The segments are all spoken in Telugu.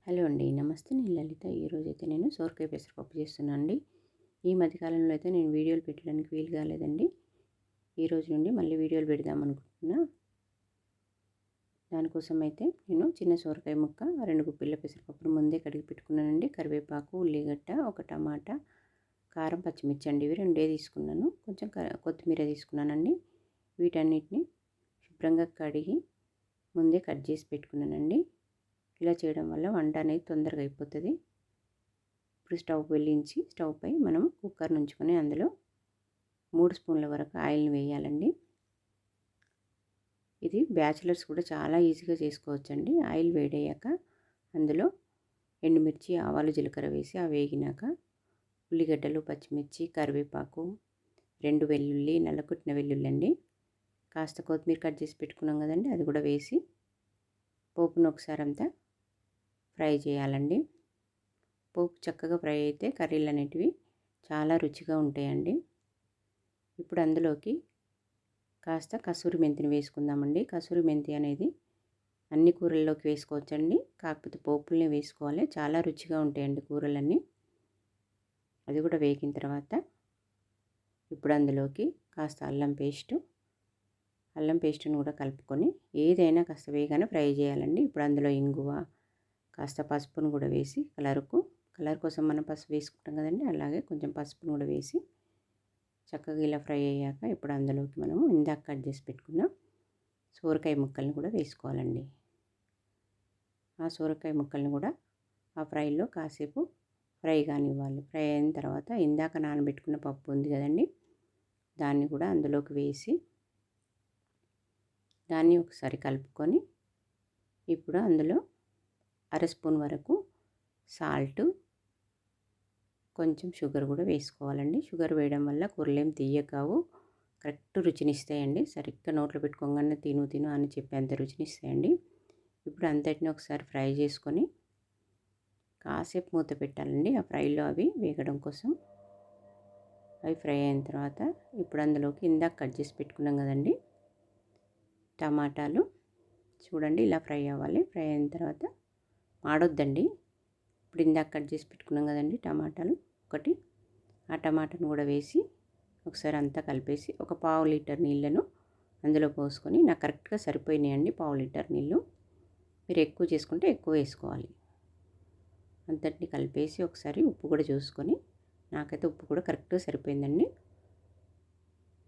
హలో అండి, నమస్తే. నేను లలిత. ఈరోజైతే నేను సోరకాయ పెసరపప్పు చేస్తున్నాను అండి. ఈ మధ్యకాలంలో అయితే నేను వీడియోలు పెట్టడానికి వీలు కాలేదండి. ఈరోజు నుండి మళ్ళీ వీడియోలు పెడదాం అనుకుంటున్నా. దానికోసం అయితే నేను చిన్న సోరకాయ ముక్క, 2 గుప్పిళ్ళ పెసరపప్పును ముందే కడిగి పెట్టుకున్నానండి. కరివేపాకు, ఉల్లిగడ్డ, ఒక టమాటా, కారం, పచ్చిమిర్చి అండి, ఇవి రెండే తీసుకున్నాను. కొంచెం కొత్తిమీర తీసుకున్నానండి. వీటన్నిటిని శుభ్రంగా కడిగి ముందే కట్ చేసి పెట్టుకున్నానండి. ఇలా చేయడం వల్ల వంట అనేది తొందరగా అయిపోతుంది. ఇప్పుడు స్టవ్ వెలిగించి స్టవ్ పై మనం కుక్కర్ ఉంచుకొని అందులో 3 స్పూన్ల వరకు ఆయిల్ని వేయాలండి. ఇది బ్యాచిలర్స్ కూడా చాలా ఈజీగా చేసుకోవచ్చండి. ఆయిల్ వేడయ్యాక అందులో ఎండుమిర్చి, ఆవాలు, జీలకర్ర వేసి వేగినాక ఉల్లిగడ్డలు, పచ్చిమిర్చి, కరివేపాకు, 2 వెల్లుల్లి, నల్లకొట్టిన వెల్లుల్లి అండి, కాస్త కొత్తిమీర కట్ చేసి పెట్టుకున్నాం కదండి, అది కూడా వేసి పోపును ఒకసారి అంతా ఫ్రై చేయాలండి. పోపు చక్కగా ఫ్రై అయితే కర్రీలు అనేటివి చాలా రుచిగా ఉంటాయండి. ఇప్పుడు అందులోకి కాస్త కసూరి మెంతిని వేసుకుందామండి. కసూరి మెంతి అనేది అన్ని కూరల్లోకి వేసుకోవచ్చండి, కాకపోతే పోపుల్ని వేసుకోవాలి. చాలా రుచిగా ఉంటాయండి కూరలన్నీ. అది కూడా వేగిన తర్వాత ఇప్పుడు అందులోకి కాస్త అల్లం పేస్టును కూడా కలుపుకొని ఏదైనా కాస్త వేగానే ఫ్రై చేయాలండి. ఇప్పుడు అందులో ఇంగువ, కాస్త పసుపును కూడా వేసి కలర్ కోసం మనం పసుపు వేసుకుంటాం కదండి, అలాగే కొంచెం పసుపును కూడా వేసి చక్కగా ఇలా ఫ్రై అయ్యాక ఇప్పుడు అందులోకి మనము ఇందాక కట్ చేసి పెట్టుకున్న సోరకాయ ముక్కల్ని కూడా వేసుకోవాలండి. ఆ సోరకాయ ముక్కల్ని కూడా ఆ ఫ్రైలో కాసేపు ఫ్రై కానివ్వాలి. ఫ్రై అయిన తర్వాత ఇందాక నానబెట్టుకున్న పప్పు ఉంది కదండి, దాన్ని కూడా అందులోకి వేసి దాన్ని ఒకసారి కలుపుకొని ఇప్పుడు అందులో 1/2 స్పూన్ వరకు సాల్ట్, కొంచెం షుగర్ కూడా వేసుకోవాలండి. షుగర్ వేయడం వల్ల కూరలేం తీయకావు, కరెక్ట్ రుచినిస్తాయండి. సరిగ్గా నోట్లో పెట్టుకోగానే తిను అని చెప్పి అంత రుచినిస్తాయండి. ఇప్పుడు అంతటిని ఒకసారి ఫ్రై చేసుకొని కాసేపు మూత పెట్టాలండి, ఆ ఫ్రైలో అవి వేగడం కోసం. అవి ఫ్రై అయిన తర్వాత ఇప్పుడు అందులోకి ఇందాక కట్ చేసి పెట్టుకున్నాం కదండి టమాటాలు, చూడండి ఇలా ఫ్రై అవ్వాలి. ఫ్రై అయిన తర్వాత మాడొద్దండి. ఇప్పుడు ఇందాక కట్ చేసి పెట్టుకున్నాం కదండి టమాటాలు ఒకటి, ఆ టమాటాను కూడా వేసి ఒకసారి అంతా కలిపేసి ఒక 1/2 లీటర్ నీళ్ళను అందులో పోసుకొని, నాకు కరెక్ట్గా సరిపోయినాయండి 1/2 లీటర్ నీళ్ళు. మీరు ఎక్కువ చేసుకుంటే ఎక్కువ వేసుకోవాలి. అంతటిని కలిపేసి ఒకసారి ఉప్పు కూడా చూసుకొని, నాకైతే ఉప్పు కూడా కరెక్ట్గా సరిపోయిందండి.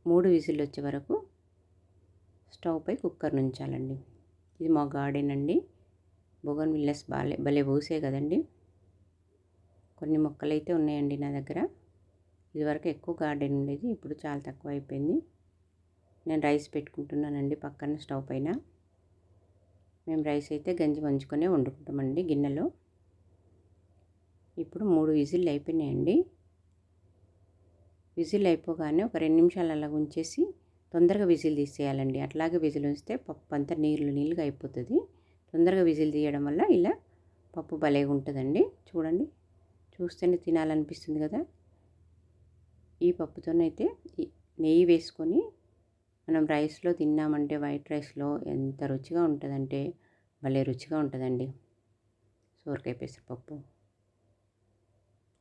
3 విజిల్లు వచ్చే వరకు స్టవ్ పై కుక్కర్ ఉంచాలండి. ఇది మా గార్డెన్ అండి. బోగన్విల్లాస్ భలే పూసాయి కదండి. కొన్ని మొక్కలైతే ఉన్నాయండి నా దగ్గర. ఇదివరకు ఎక్కువ గార్డెన్ ఉండేది, ఇప్పుడు చాలా తక్కువ అయిపోయింది. నేను రైస్ పెట్టుకుంటున్నానండి పక్కన స్టవ్ పైన. మేము రైస్ అయితే గంజి వంచుకొనే వండుకుంటామండి గిన్నెలో. ఇప్పుడు 3 విజిల్లు అయిపోయినాయండి. విజిల్ అయిపోగానే ఒక 2 నిమిషాలు అలా ఉంచేసి తొందరగా విజిల్ తీసేయాలండి. అట్లాగే విజిల్ ఉంచితే పప్పు అంతా నీళ్ళుగా అయిపోతుంది. తొందరగా విజిల్ తీయడం వల్ల ఇలా పప్పు భలేగా ఉంటుందండి. చూడండి, చూస్తేనే తినాలనిపిస్తుంది కదా. ఈ పప్పుతోనైతే నెయ్యి వేసుకొని మనం రైస్లో తిన్నామంటే, వైట్ రైస్లో ఎంత రుచిగా ఉంటుందంటే భలే రుచిగా ఉంటుందండి సోరకాయ పెసరపప్పు.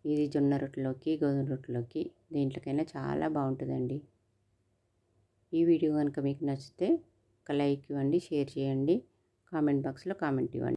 ఇది జొన్న రొట్టెలోకి, గోధుమ రొట్టెలోకి, దేంట్లోకైనా చాలా బాగుంటుందండి. ఈ వీడియో కనుక మీకు నచ్చితే ఒక లైక్ ఇవ్వండి, షేర్ చేయండి, కామెంట్ బాక్స్లో కామెంట్ ఇవ్వండి.